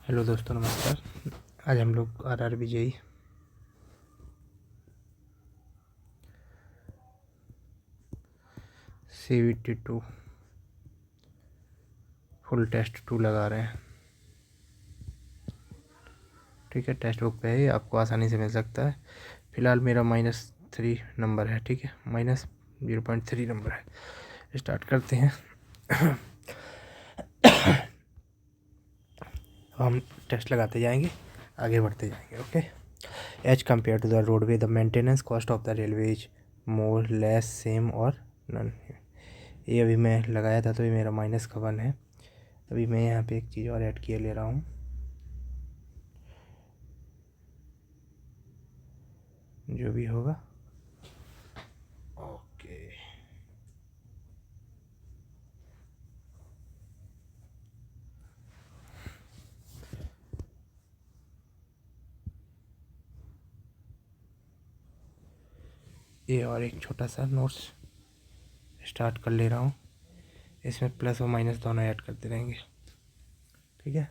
Hello दोस्तों, नमस्कार। आज हम लोग आरआर विजयी CVT 2 फुल टेस्ट 2 लगा रहे हैं। ठीक है, टेक्स्ट बुक पे है, आपको आसानी से मिल सकता है। फ़िलहाल मेरा -3 नंबर है। ठीक है, -0.3 नंबर है। स्टार्ट करते हैं। हम टेस्ट लगाते जाएंगे, आगे बढ़ते जाएंगे। Okay. As compare to the roadway the maintenance cost of the railway is more less same और नन। ये अभी मैं लगाया था तो ये मेरा -1 है। अभी मैं यहाँ पे एक चीज़ और ऐड किए ले रहा हूँ, जो भी होगा। ओके, ये और एक छोटा सा नोट्स स्टार्ट कर ले रहा हूँ। इसमें प्लस और माइनस दोनों ऐड करते रहेंगे। ठीक है,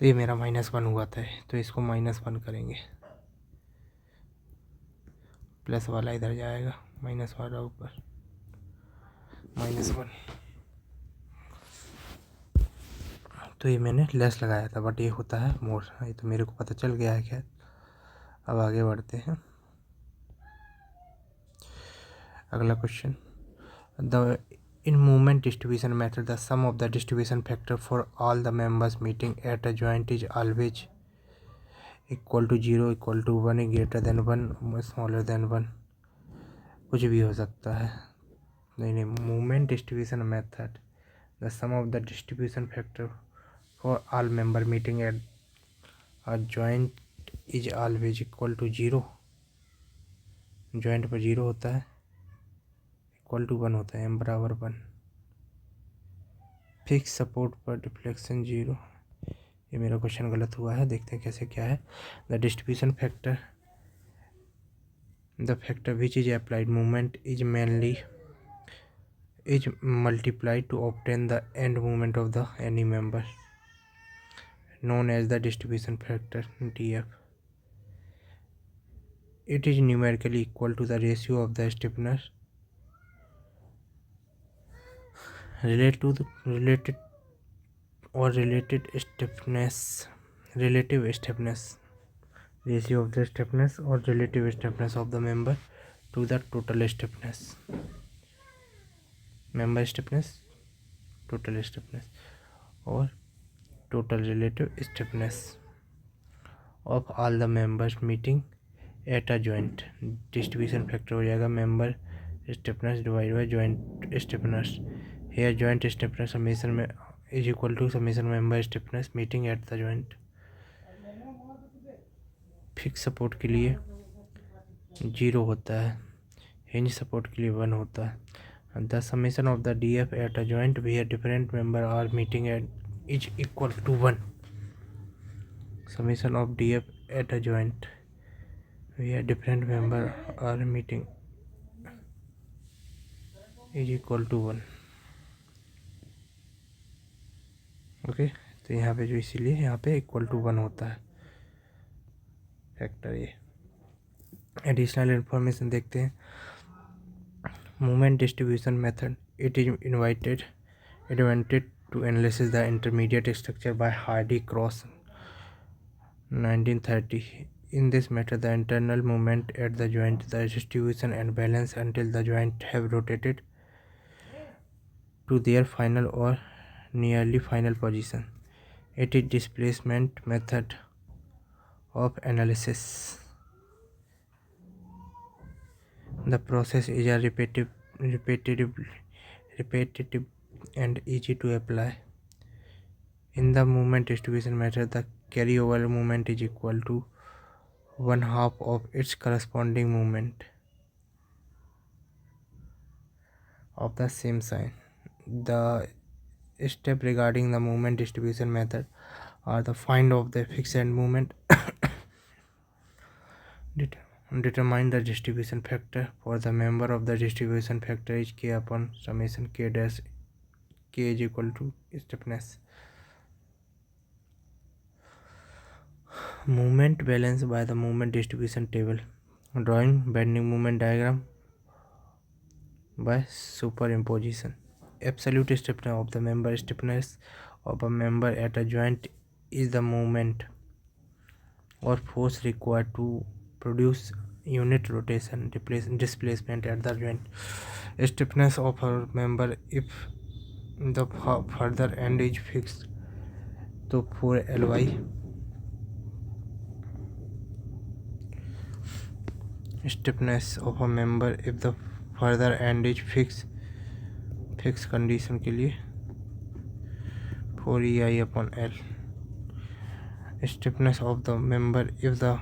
तो ये मेरा -1 हुआ था, तो इसको -1 करेंगे। प्लस वाला इधर जाएगा, माइनस वाला ऊपर, -1। तो ये मैंने लेस लगाया था, बट ये होता है मोर। ये तो मेरे को पता चल गया है। खैर, अब आगे बढ़ते हैं। अगला question, the in movement distribution method the sum of the distribution factor for all the members meeting at a joint is always equal to 0, equal to 1, greater than 1, smaller than 1। कुछ भी हो सकता है। नहीं, movement distribution method the sum of the distribution factor for all member meeting at a joint is always equal to 0। Joint पर 0 होता है, equal to 1 होता है, m बराबर 1। फिक्स सपोर्ट पर डिफ्लेक्शन 0। ये मेरा क्वेश्चन गलत हुआ है, देखते हैं कैसे क्या है। The distribution factor, the factor which is applied movement is mainly is multiplied to obtain the end movement of the any member known as the distribution factor DF। It is numerically equal to the ratio of the stiffness related stiffness, relative stiffness, ratio of the stiffness or relative stiffness of the member to the total stiffness, member stiffness, total stiffness or total relative stiffness of all the members meeting at a joint। Distribution factor हो जाएगा member stiffness divide by joint stiffness. Here joint stiffness summation में is equal to summation member stiffness meeting at the joint. Fix support के लिए 0 होता है, hinge support के लिए 1 होता है। The summation of the DF at a joint where different member are meeting at is equal to 1। summation of DF at a joint where different member are meeting is equal to 1। Okay, तो यहाँ पे जो इसीलिए यहाँ पे equal to 1 होता है factor. ये एडिशनल इन्फॉर्मेशन देखते हैं। Movement distribution method it is invented to analysis the intermediate structure by Hardy Cross 1930। In this method, the internal movement at the joint, the distribution and balance until the joint have rotated to their final or nearly final position. It is displacement method of analysis. The process is a repetitive and easy to apply. In the movement distribution method, the carryover movement is equal to 1/2 of its corresponding movement of the same sign. The step regarding the movement distribution method are the find of the fixed end movement, determine the distribution factor for the member of the distribution factor is k upon summation k dash k is equal to stiffness। movement balance by the movement distribution table. Drawing bending moment diagram by superimposition. Absolute stiffness of the member. Stiffness of a member at a joint is the moment or force required to produce unit rotation displacement at the joint. Stiffness of a member if the further end is fixed to 4 ly. Stiffness of a member if the further end is fixed condition के लिए 4 EI upon L. Stiffness of the member if the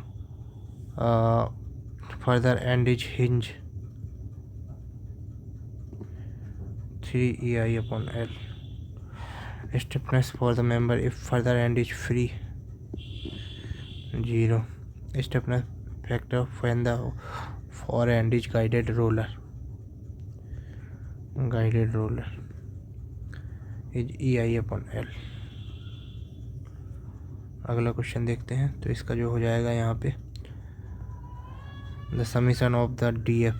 further end is hinge 3 EI upon L. Stiffness for the member if further end is free 0. Stiffness factor when the fore end is guided roller is EI upon L. अगला question देखते हैं। तो इसका जो हो जाएगा यहाँ पे the summation of the DF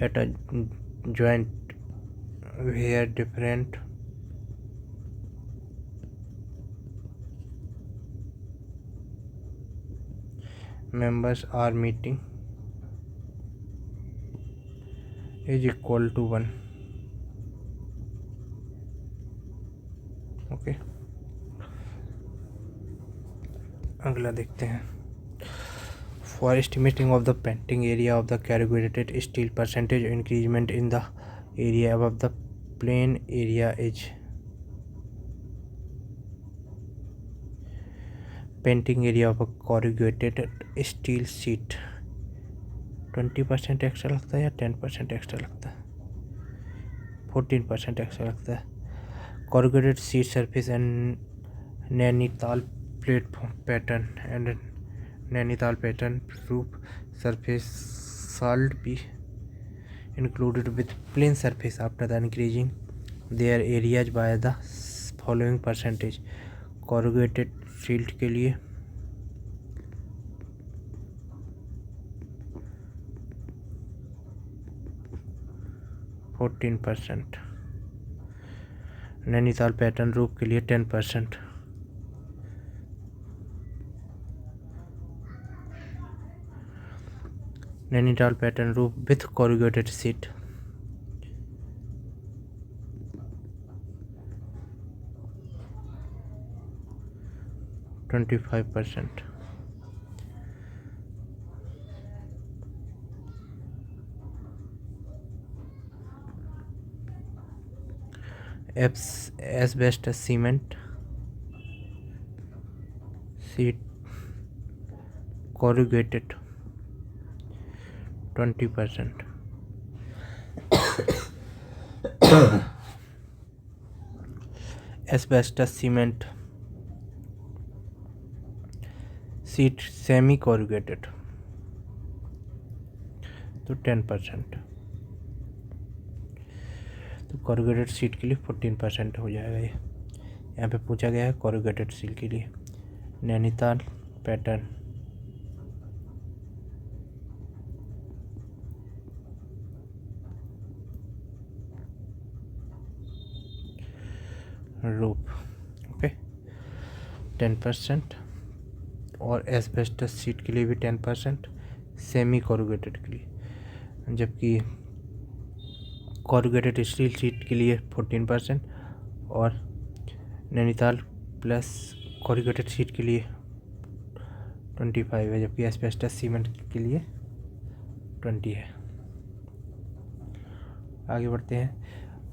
at a joint where different members are meeting is equal to 1. Okay अगला देखते हैं। For estimating of the painting area of the corrugated steel, percentage increment in the area above the plane area is painting area of a corrugated steel sheet 20% extra लगता है या 10% extra लगता है? 14% extra लगता है। corrugated sheet surface and Nainital platform pattern and Nainital pattern roof surface shall be included with plain surface after the increasing their areas by the following percentage. corrugated sheet के लिए 14%, Nainital pattern roof के लिए 10%, Nainital pattern roof with corrugated sheet 25%. asbestos cement sheet corrugated 20%. asbestos cement sheet semi corrugated तो 10%। तो corrugated sheet के लिए 14% हो जाएगा। ये यहाँ पे पूछा गया है corrugated sheet के लिए नैनीताल पैटर्न रूफ ओके 10% और एस्बेस्टस शीट के लिए भी 10%, सेमी कोरुगेटेड के लिए, जबकि कोरुगेटेड स्टील शीट के लिए 14% और नैनीताल प्लस कोरुगेटेड शीट के लिए 25 है, जबकि एस्बेस्टस सीमेंट के लिए 20 है। आगे बढ़ते हैं।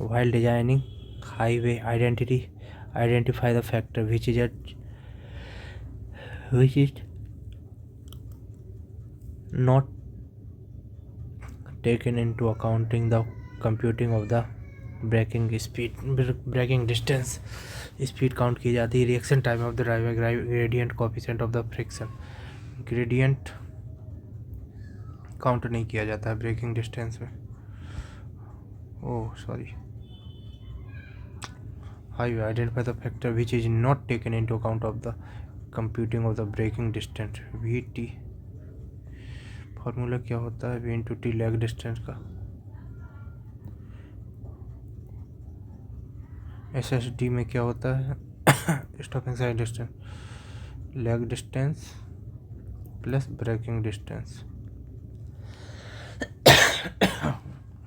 While designing highway identify the factor which is not taken into accounting the computing of the braking distance। Speed count की जाती है। Reaction time of the driver gradient coefficient of the friction gradient count नहीं किया जाता है breaking distance में। Oh sorry How you identify the factor which is not taken into account of the computing of the braking distance? VT formula क्या होता है? V into T lag distance का। SSD में क्या होता है? Stopping side distance, lag distance plus braking distance.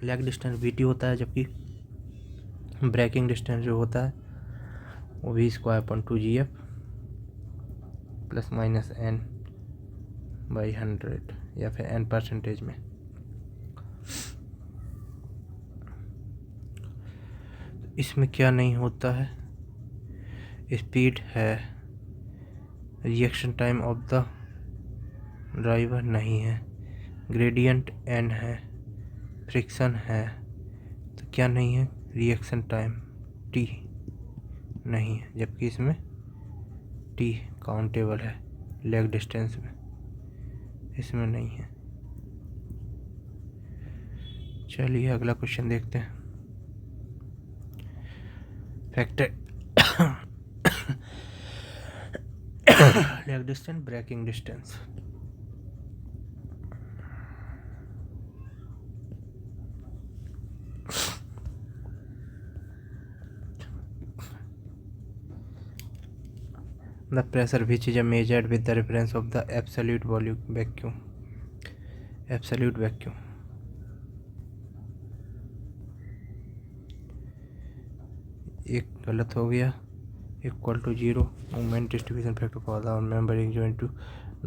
Lag distance VT होता है, जबकि ब्रेकिंग डिस्टेंस जो होता है वो V²/2GF प्लस माइनस N/100 या फिर N% में। इसमें क्या नहीं होता है? स्पीड है, reaction time of the driver नहीं है, ग्रेडियंट N है, फ्रिक्शन है, तो क्या नहीं है? रिएक्शन टाइम T नहीं है, जबकि इसमें T काउंटेबल है लैग डिस्टेंस में, इसमें नहीं है। चलिए अगला क्वेश्चन देखते हैं। Factor lag distance, braking distance. The pressure which is measured with the reference of the absolute volume vacuum, absolute vacuum। एक गलत हो गया। =0 movement distribution factor for the member in joint two,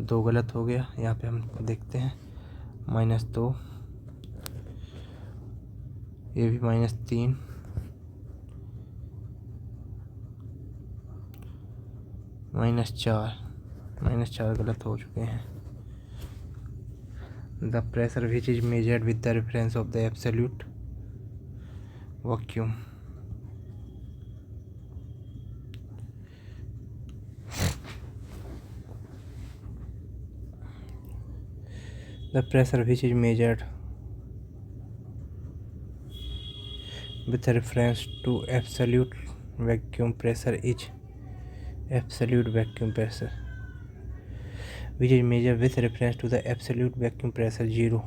2 गलत हो गया। यहाँ पे हम देखते हैं -2, ये भी -3, -4 गलत हो चुके हैं। The pressure which is measured with the reference of the absolute vacuum, the pressure which is measured with reference to absolute vacuum pressure is absolute vacuum pressure which is measured with reference to the absolute vacuum pressure 0।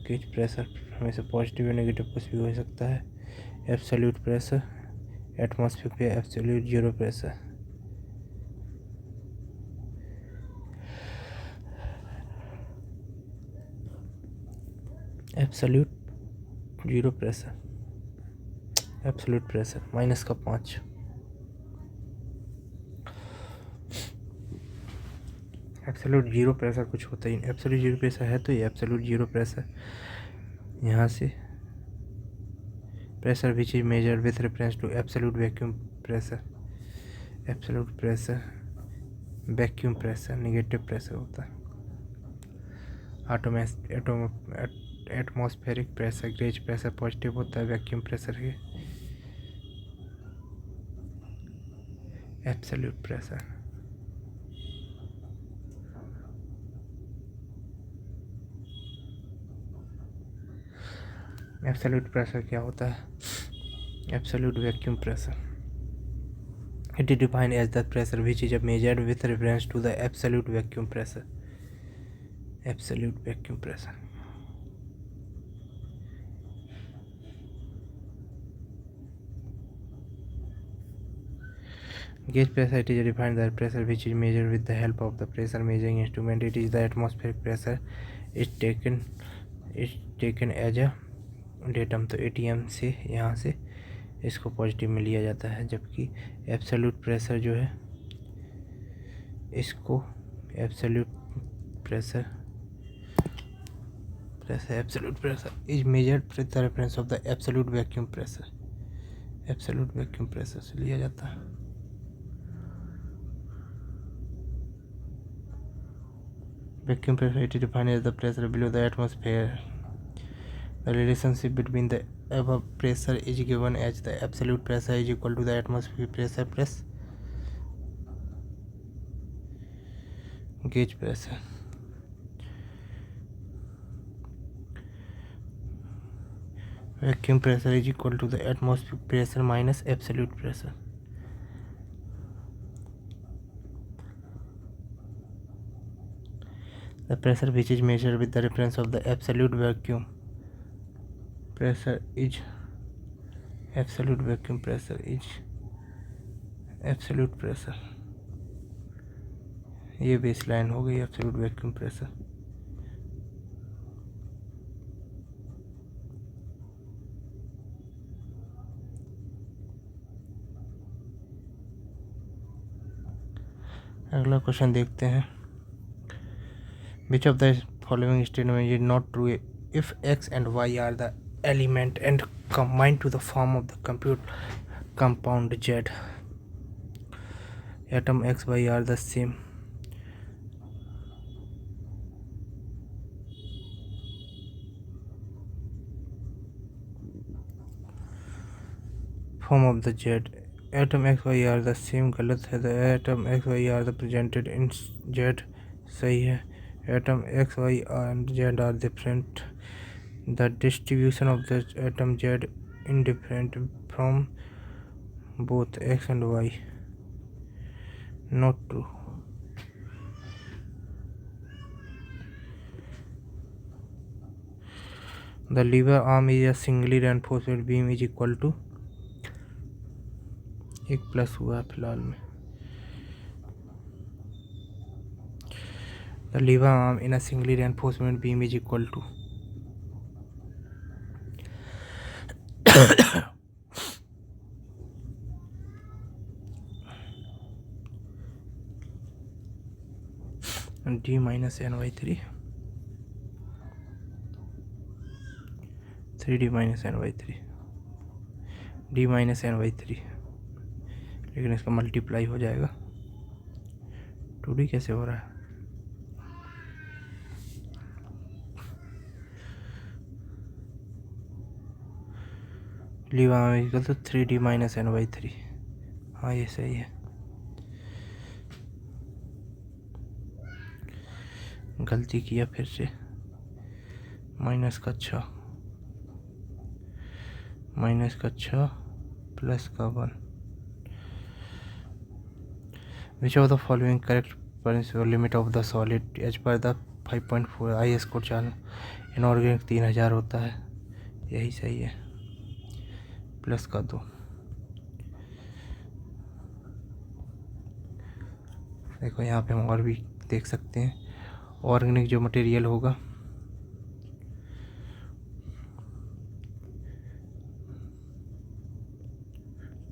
Gauge pressure हमेशा positive या negative कुछ भी हो सकता है। Absolute pressure atmosphere पे absolute 0 pressure. Absolute 0 pressure, absolute pressure -5। Absolute 0 pressure कुछ होता ही नहीं। एब्सोल्यूट 0 प्रेशर है तो ये एब्सोल्यूट 0 प्रेशर। यहाँ से pressure which is measured with reference to absolute vacuum pressure, absolute pressure vacuum pressure negative pressure होता है। Atmospheric pressure gauge pressure positive होता है, वैक्यूम प्रेशर है एब्सोल्यूट प्रेशर। एब्सोल्यूट प्रेशर क्या होता है? Absolute vacuum pressure it is defined as the pressure which is measured with reference to the absolute vacuum pressure, absolute vacuum pressure. Gauge pressure, it is defined the pressure which is measured with the help of the pressure measuring instrument. It is the atmospheric pressure is taken as a datum। तो ATM से यहाँ से इसको positive में लिया जाता है, जबकि एब्सोल्यूट प्रेशर जो है इसको absolute pressure is measured with the reference of the absolute vacuum pressure, absolute vacuum pressure से लिया जाता है। Vacuum pressure, it is defined as the pressure below the atmosphere. The relationship between the above pressure is given as the absolute pressure is equal to the atmospheric pressure plus gauge pressure। Vacuum pressure is equal to the atmospheric pressure minus absolute pressure. The pressure which is measured with the reference of the absolute vacuum pressure is absolute vacuum pressure is absolute pressure. ये base line हो गई absolute vacuum pressure. अगला question देखते हैं. विच of the following statement is not true if x and y are the element and combined to the form of the compute compound Z. Atom x y are the same. Form of the Z. Atom x y are the same गलत है. The atom x y are the presented in Z सही है. Atom x y and Z are different. The distribution of the atom Z indifferent from both x and y. Not true. The lever arm is a singly reinforced beam is equal to एक plus हुआ है फिलहाल में. The lever arm in a singly reinforcement beam is equal to d minus n by 3 3d minus n by 3 d minus n by 3. लेकिन इसका multiply हो जाएगा. 2d कैसे हो रहा है? लीवा में इक्वल तो 3d माइनस n by 3. हाँ ये सही है. गलती किया फिर से. माइनस का 6 प्लस का 1. Which of the following correct principal limit of the solid as per the 5.4 IS code channel. Inorganic 3000 होता है. यही सही है. प्लस का 2. देखो यहाँ पे हम और भी देख सकते हैं. ऑर्गेनिक जो मटेरियल होगा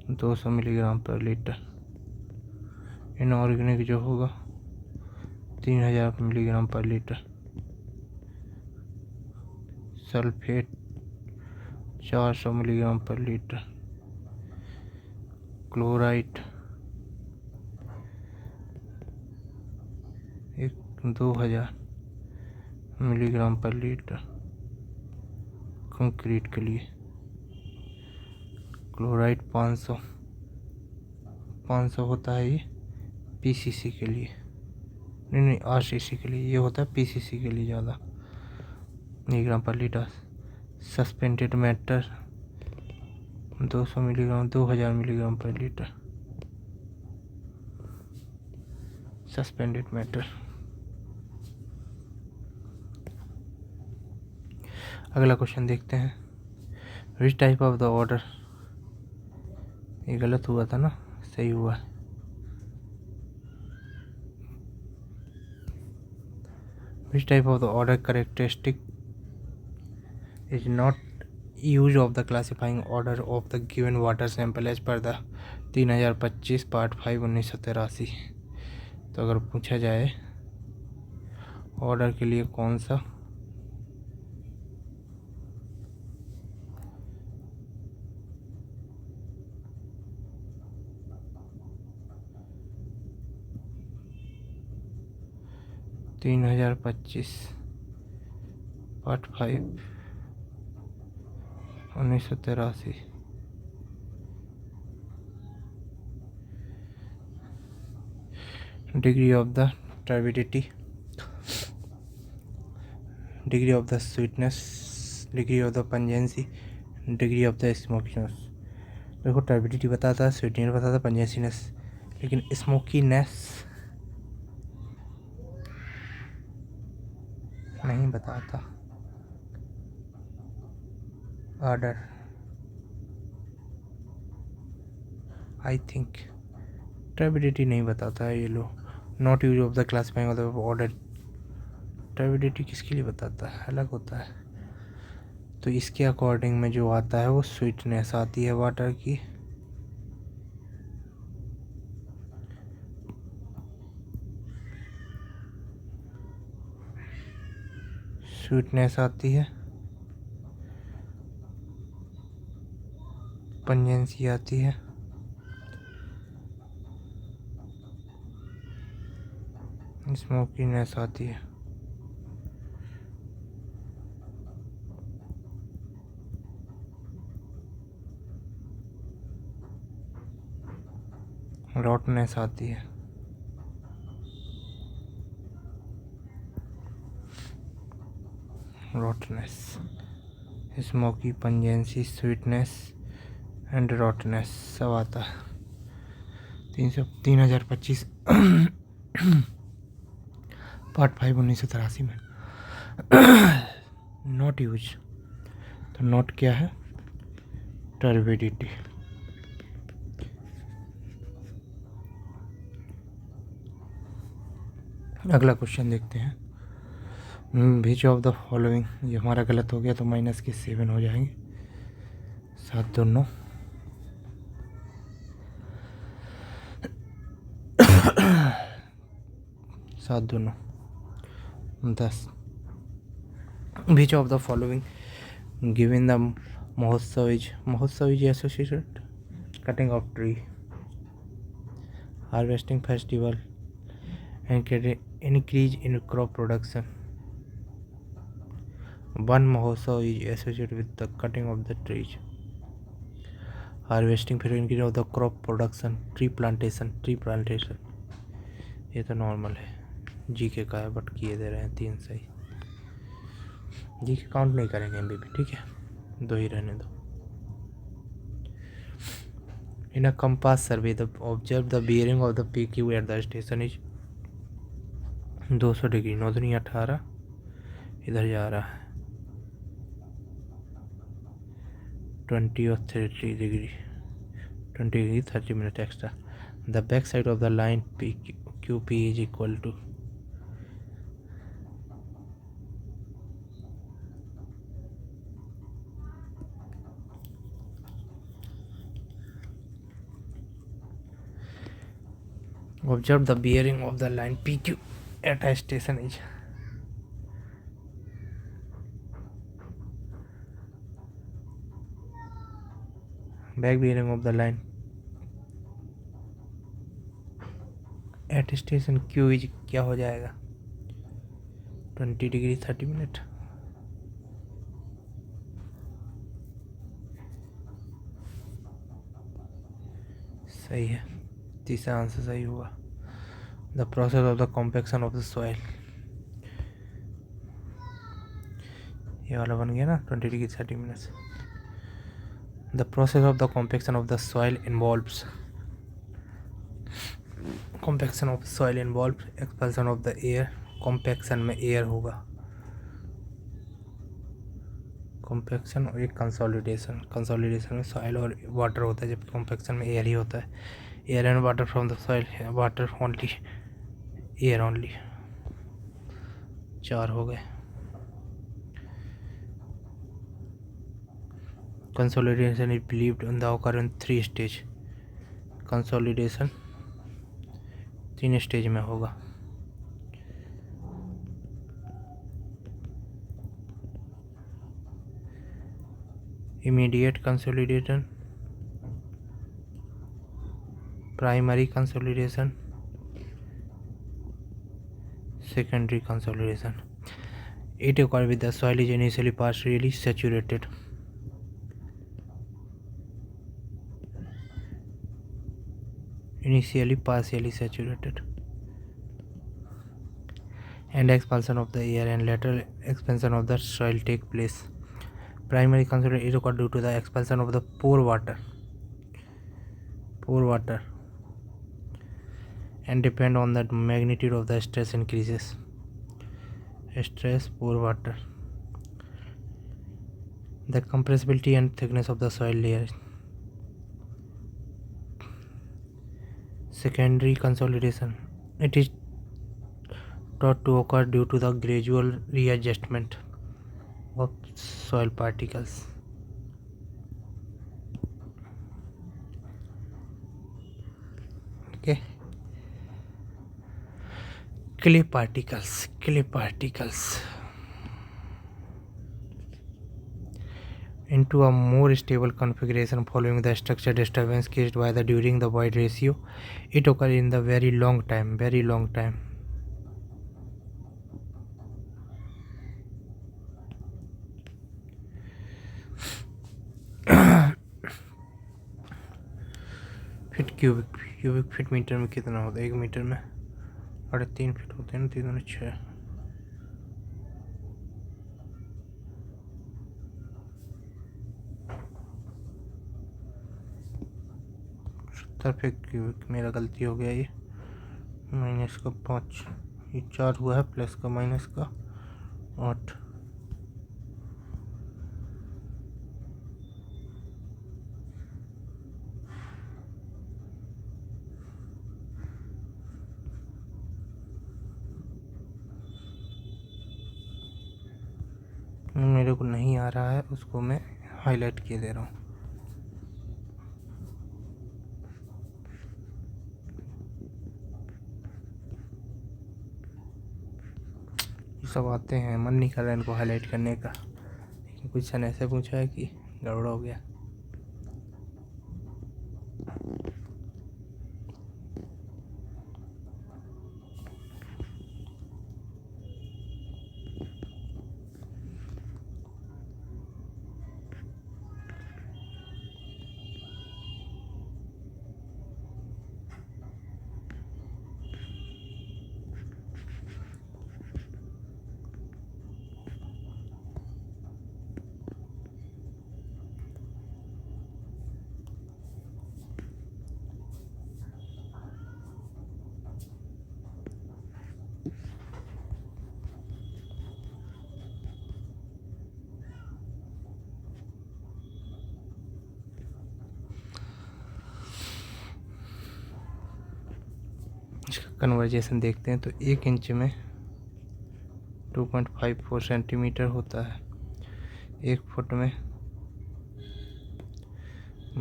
$200 मिलीग्राम पर लीटर. इनऑर्गेनिक जो होगा 3000 मिलीग्राम पर लीटर. सल्फेट 400 मिलीग्राम पर लीटर. क्लोराइड 2000 मिलीग्राम पर लीटर कंक्रीट के लिए. क्लोराइड 500 होता है ये पीसीसी के लिए. नहीं आरसीसी के लिए. ये होता है पीसीसी के लिए ज़्यादा मिलीग्राम पर litre. Suspended matter 200 milligram 2000 milligram पर लीटर. Suspended matter. अगला क्वेश्चन देखते हैं. Which type of the order. ये गलत हुआ था ना. सही हुआ है. Which type of the order characteristic is not use of the classifying order of the given water sample as per the 3025 part 5 1983. तो अगर पूछा जाए ऑर्डर के लिए कौन सा तीन 3025 part 5 1983. Degree of the turbidity, degree of the sweetness, degree of the pungency, degree of the smokiness. देखो टर्बिडिटी बताता है, स्वीटनेस बताता है, पंजेंसीनेस, लेकिन स्मोकीनेस नहीं बताता। ऑर्डर आई थिंक टर्बिडिटी नहीं बताता है ये लो। Not use of the classifying of the order. Turbidity किसके लिए बताता है, अलग होता है। तो इसके अकॉर्डिंग में जो आता है वो स्वीटनेस आती है वाटर की। स्वीटनेस आती है, पंजेंसी आती है, स्मोकीनेस आती है। रॉटनेस आती है। रॉटनेस, स्मोकी, पंजेंसी, स्वीटनेस एंड रॉटनेस सब आता है। 3025 पार्ट 5 1983 में। नॉट यूज, तो नॉट क्या है, टर्बिडिटी। अगला क्वेश्चन देखते हैं। विच ऑफ द फॉलोइंग, ये हमारा गलत हो गया तो माइनस के 7 हो जाएंगे, 7 2 9 7 2 9 10। Which of the following given the महोत्सव is associated cutting of tree, harvesting festival and increase in crop production. One Mahotsav is associated with the cutting of the trees. Harvesting फिर increase of the crop production, tree plantation. ये तो normal है, GK का है but किए दे रहे हैं 3 सही। जीके काउंट नहीं करेंगे एम भी, ठीक है, 2 ही रहने दो। In a compass survey, observe the bearing of the PQ at the station is 200 degree, 9 दूनी 18, इधर जा रहा है 20 और 30 degree, 20 degree 30 minute extra. The back side of the line QP is equal to, observe the bearing of the line PQ at a station is, back bearing of the line at station Q is क्या हो जाएगा, 20 degree 30 minute. सही है, तीसरा answer सही हुआ। The process of the compaction of the soil, ये वाला बन गया ना 20 degree 30 minutes. The process of the compaction of the soil involves, compaction of soil involve expulsion of the air, compaction में एयर होगा, कॉम्पेक्शन और एक कंसोलिडेशन, कंसोलिडेशन में सॉइल और वाटर होता है, जबकि कॉम्पेक्शन में एयर ही होता है। Air and water from the soil, water only, air only. 4 हो गए। Consolidation is believed in the occur in 3 stage, consolidation 3 stage में होगा। Immediate consolidation, primary consolidation, secondary consolidation. It occurs with the soil is initially partially saturated. And expulsion of the air and lateral expansion of the soil take place. Primary consolidation is occurred due to the expulsion of the pore water and depend on the magnitude of the stress increases. Stress, pore water, the compressibility and thickness of the soil layer. Secondary consolidation, it is thought to occur due to the gradual readjustment of soil particles. Okay. Clay particles into a more stable configuration following the structure disturbance caused by the during the void ratio. It occurs in the very long time. Feet cubic feet metre में कितना होता है? 1 metre में 3.5 feet होते हैं ना, 3 6 70 feet cubic. मेरा गलती हो गया, ये माइनस का 5, ये 4 हुआ है, प्लस का माइनस का 8। मेरे को नहीं आ रहा है, उसको मैं हाईलाइट किए दे रहा हूँ। ये सब आते हैं, मन नहीं कर रहा है इनको हाईलाइट करने का, लेकिन क्वेश्चन ऐसे पूछा है कि गड़बड़ हो गया। इसका कन्वर्जेशन देखते हैं तो 1 इंच में 2.54 सेंटीमीटर होता है, 1 फुट में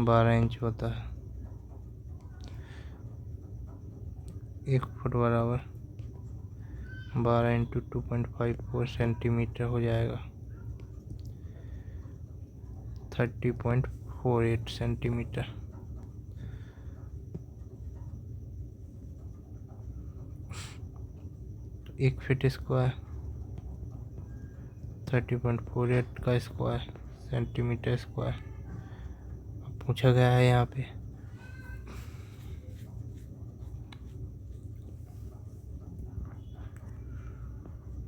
12 इंच होता है। 1 फुट बराबर 12 इंटू 2.54 सेंटीमीटर हो जाएगा 30.48 सेंटीमीटर। तो 1 फीट स्क्वायर 30.48 का स्क्वायर सेंटीमीटर स्क्वायर। अब पूछा गया है यहाँ पे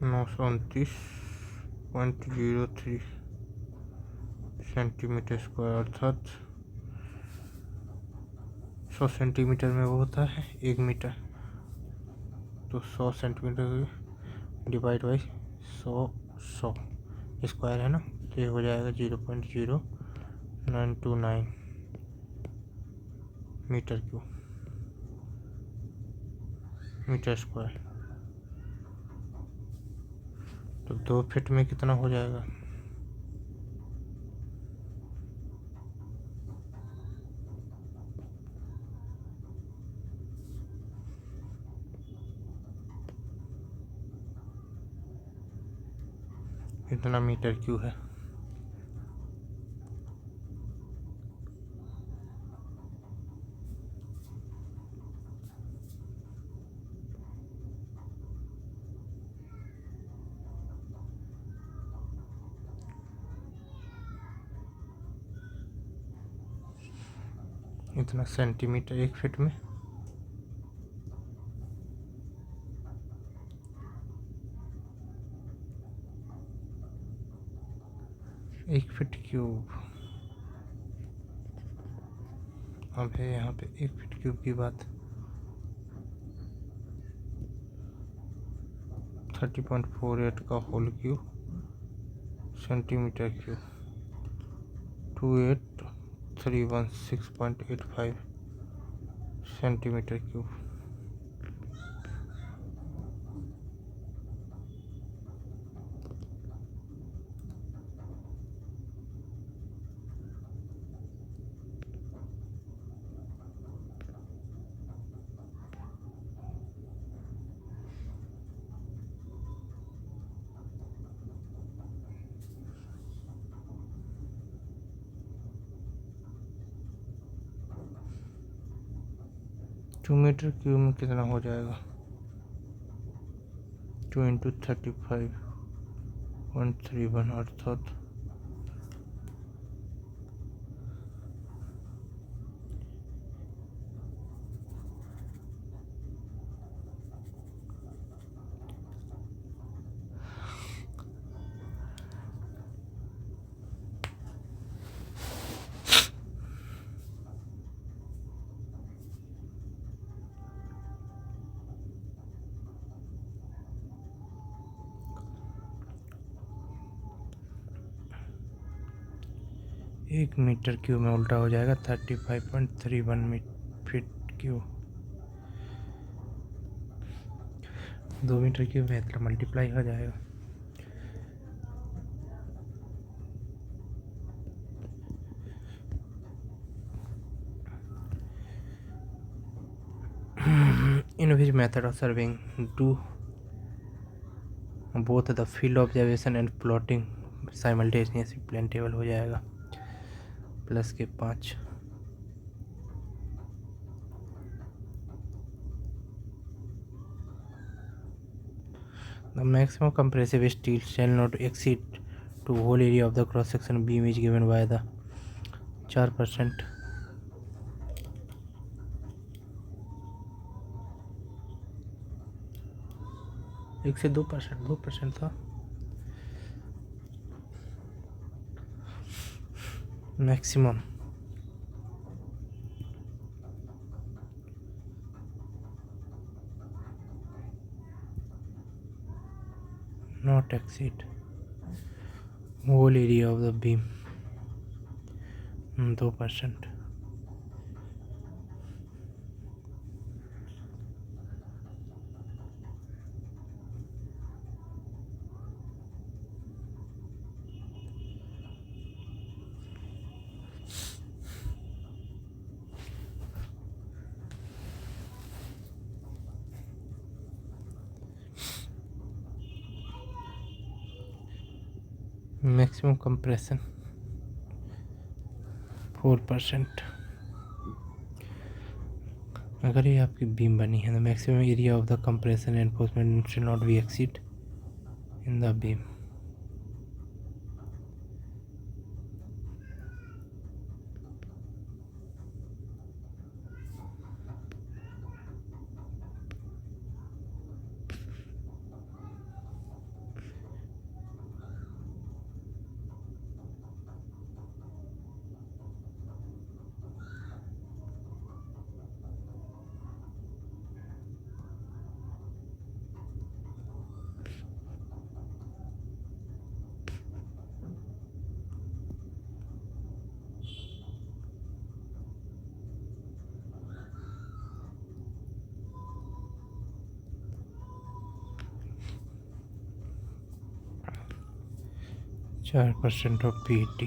929.03 सेंटीमीटर स्क्वायर, अर्थात 100 सेंटीमीटर में वो होता है 1 मीटर। तो 100 सेंटीमीटर डिवाइड बाई 100 स्क्वायर है ना, तो ये हो जाएगा 0.0929 मीटर क्यूब मीटर स्क्वायर। तो 2 फीट में कितना हो जाएगा? इतना मीटर क्यूब है। इतना सेंटीमीटर 1 फीट में। 1 फीट क्यूब। अब है यहाँ पे 1 फीट क्यूब की बात। 30.48 का whole cube centimetre cube 28316.85 centimetre cube. To metre cube में कितना हो जाएगा? 2 × 35.31 अर्थात 1 मीटर क्यूब में उल्टा हो जाएगा 35.31 फीट क्यूब। 2 मीटर क्यूब में इतना मल्टीप्लाई हो जाएगा। In which method of surveying do both the field observation and plotting simultaneously plane table हो जाएगा प्लस के 5। The maximum compressive steel shall not exceed to whole area of the cross section beam is given by the 4%। एक से 2% था। Maximum not exceed whole area of the beam 2%। Maximum compression 4%। अगर ये आपकी beam बनी है तो maximum area of the compression enforcement should not be exceed in the beam. चार % of PET।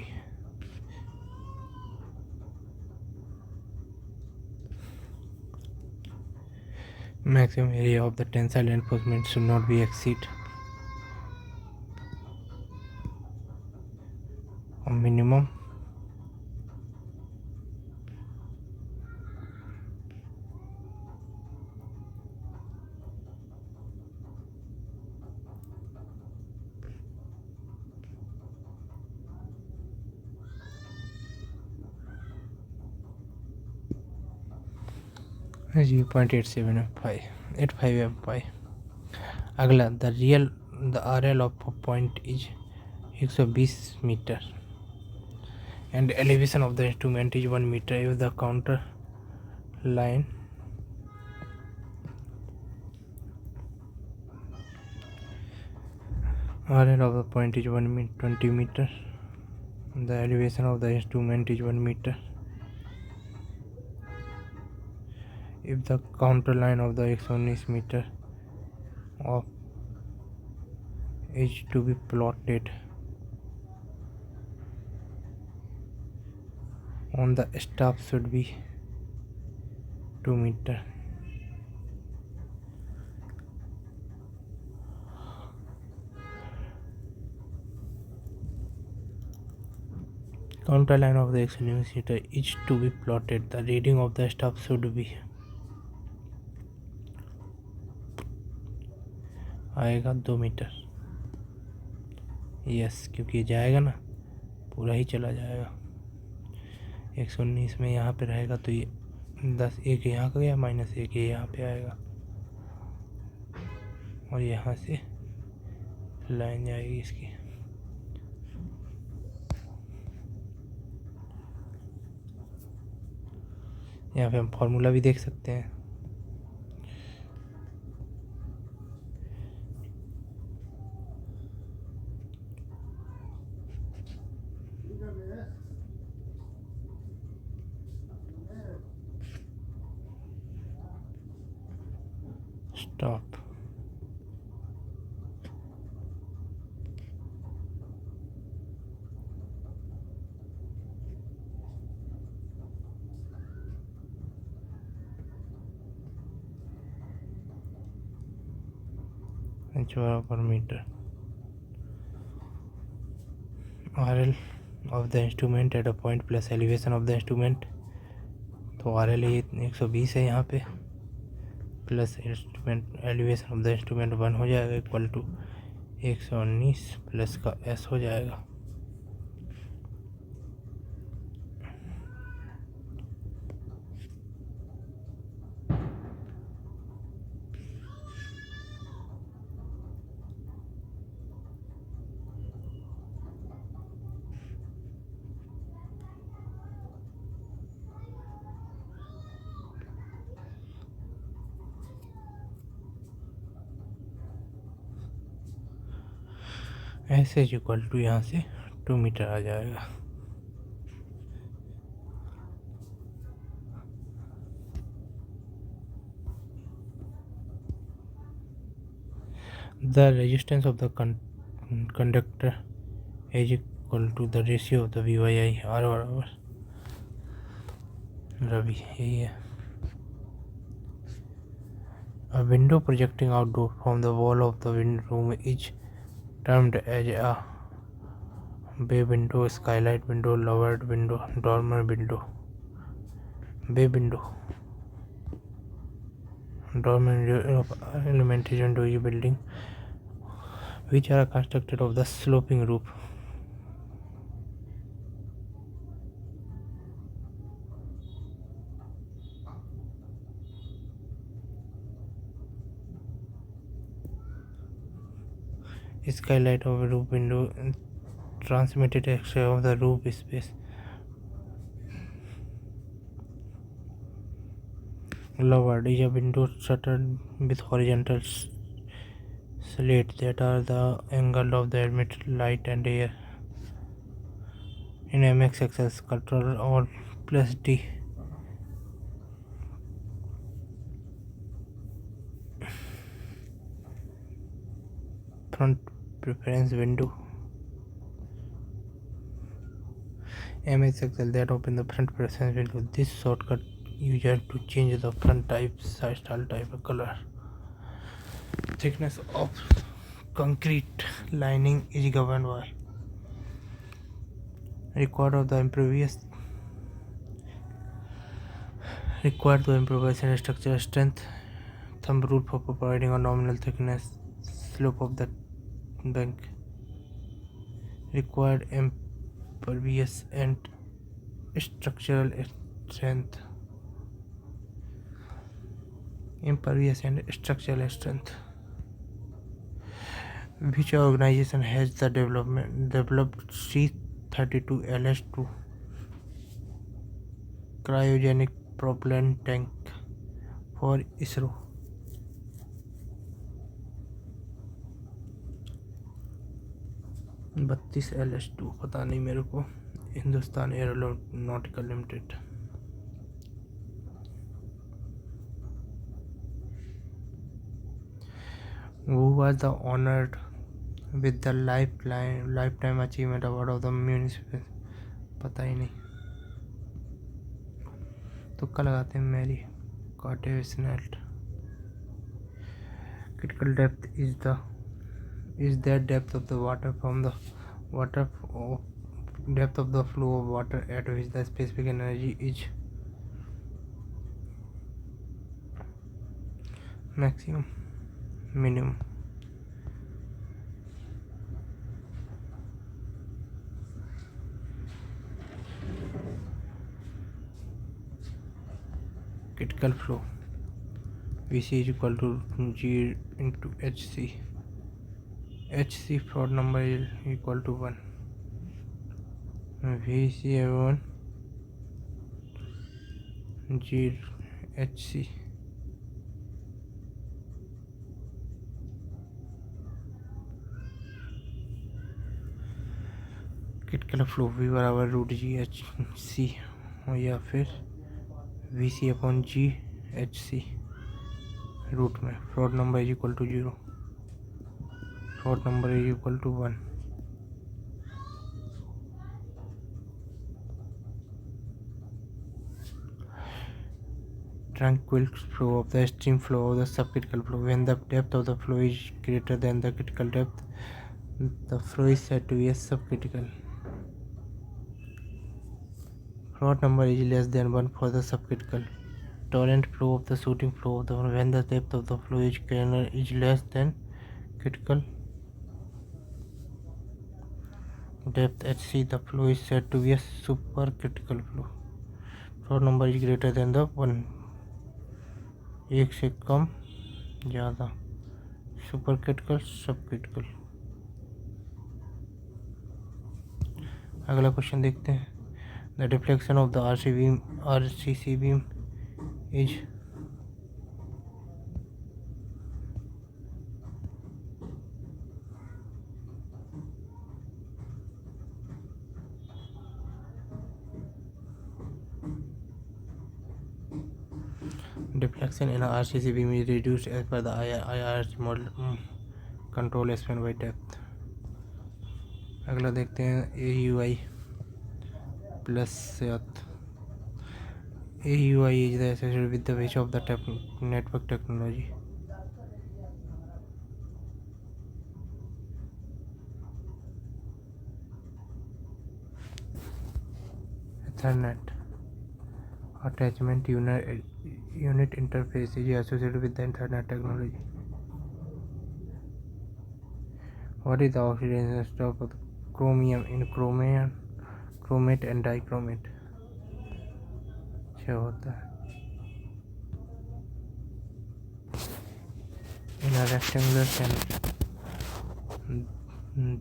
Maximum area of the tensile reinforcement should not be exceed or minimum 0.85 MPa। अगला the RL of point is 120 metre. and elevation of the instrument is 1 meter if the counter line RL of the point is 20 meter. The elevation of the instrument is 1 meter if the counter line of the 119 meter of is to be plotted on the staff should be 2 meter. Counter line of the 119 meter is to be plotted. The reading of the staff should be आएगा 2 metre. Yes, क्योंकि ये जाएगा ना, पूरा ही चला जाएगा. 119 में यहाँ पे रहेगा तो ये 10 एक यहाँ का गया, -1 ये यहाँ पे आएगा और यहाँ से लाइन जाएगी इसकी. यहाँ पे हम फॉर्मूला भी देख सकते हैं. Stop. per meter. RL of the instrument at a point plus elevation of the instrument. तो RL 120 है यहाँ पे, plus instrument elevation of the instrument 1 हो जाएगा इक्वल टू 119 प्लस का S हो जाएगा. S इज इक्वल टू यहाँ से 2 मीटर आ जाएगा. The resistance of the conductor is equal to the ratio of the VYI R बराबर रवि, यही है. A window projecting outdoor from the wall of the room is termed as a bay window, skylight window, lowered window, dormer window. Bay window, dormer element is window is building which are constructed of the sloping roof. Skylight of a roof window transmitted extra of the roof space. Lowered is a window shuttered with horizontal slats that are the angle of the admitted light and air. In MX Excel control or plus D. Front preference window. MS Excel that open the front preference window. This shortcut user to change the front type, size, style type, color. Thickness of concrete lining is governed by required to improve and structural strength. Thumb rule for providing a nominal thickness, slope of the bank. Required impervious and structural strength. Impervious and structural strength. Which organization has the developed C32 LS2 cryogenic propellant tank for ISRO. बत्तीस LS2 पता नहीं मेरे को. Hindustan aeronautical limited. Who was the honored with the lifetime achievement award of the municipal? पता ही नहीं. तुक्का लगाते हैं. Mary कॉटेविसनेल्ट. Critical depth is that depth of the water from the water depth of the flow of water at which the specific energy is maximum, minimum. Critical flow Vc is equal to G into Hc. Hc Froude number is equal to 1. Vc1 G Hc. critical flow V बराबर root G H C या फिर V C upon G H C root में. Froude number is equal to 0. Froude number is equal to 1. Tranquil flow of the stream flow of the subcritical flow. When the depth of the flow is greater than the critical depth, the flow is said to be a subcritical. Flow number is less than 1 for the subcritical. Torrent flow of the shooting flow of the when the depth of the flow is less than critical depth hc, the flow is said to be a supercritical flow. Flow number is greater than the 1. एक से कम ज़्यादा. Supercritical subcritical. अगला question देखते हैं. The deflection of the RCC beam is deflection in a RCC beam is reduced as per the IRC model control span by depth. अगला देखते हैं AUI plus AUI is associated with the which of the network technology? Ethernet attachment unit interface is associated with the Ethernet technology. What is the oxidation stop of chromium in chromate and dichromate? क्या होता है? In a rectangular center,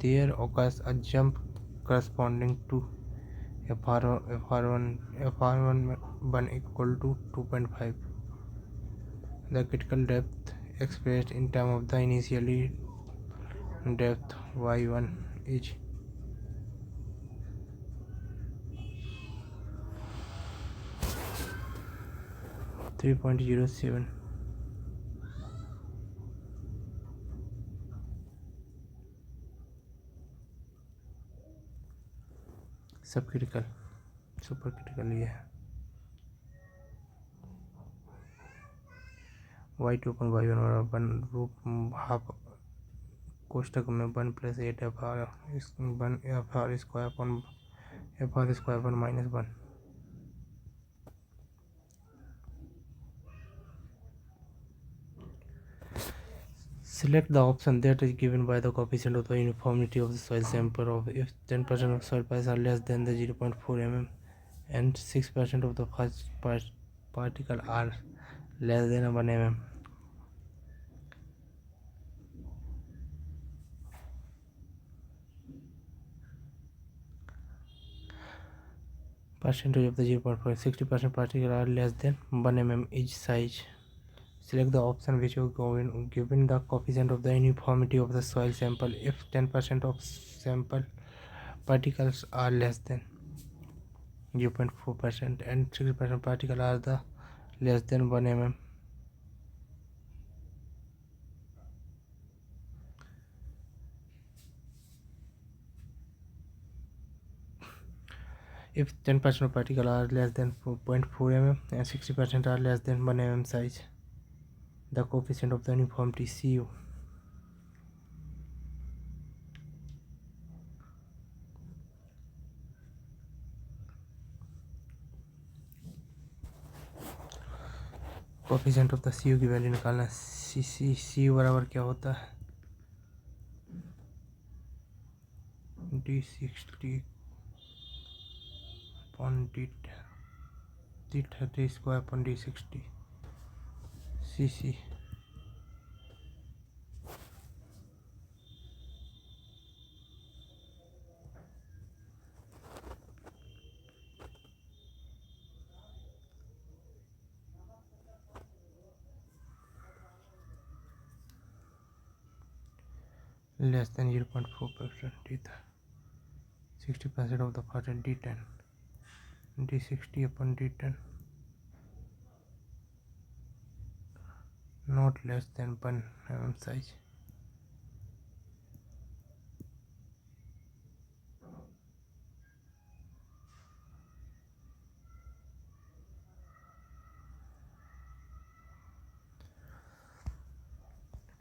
there occurs a jump corresponding to FR1 equal to 2.5. The critical depth expressed in terms of the initially depth y1 is 3.07. Subcritical supercritical ये है. y2 अपन y1 बराबर 1 root half कोष्टक में 1 plus 8 F R square upon minus 1. Select the option that is given by the coefficient of the uniformity of the soil sample of if 10% of soil piles are less than the 0.4 mm and 6% of the first particle are less than 1 mm. Percentage of the 0.4, 60% particles are less than 1 mm each size. Select the option which will go in given the coefficient of the uniformity of the soil sample. If 10% of sample particles are less than 0.4% and 60% particles are the less than 1 mm. If 10% of particles are less than 0.4 mm and 60% are less than 1 mm size, the coefficient of the uniformity Cu. Coefficient of the C की value निकालना। C बराबर क्या होता है D60 upon D30 square upon D60 C less than 0.4% D 60% of the pattern D10 D60 upon D10 not less than 1 mm size.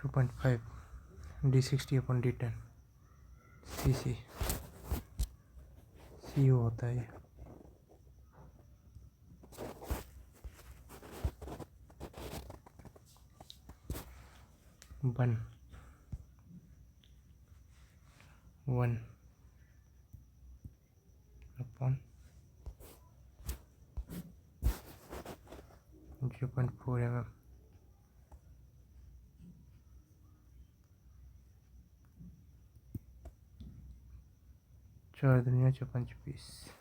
(2.5) D60 upon D10 CC CU होता है 1 upon 0.4 mm. 4 दुनिया 55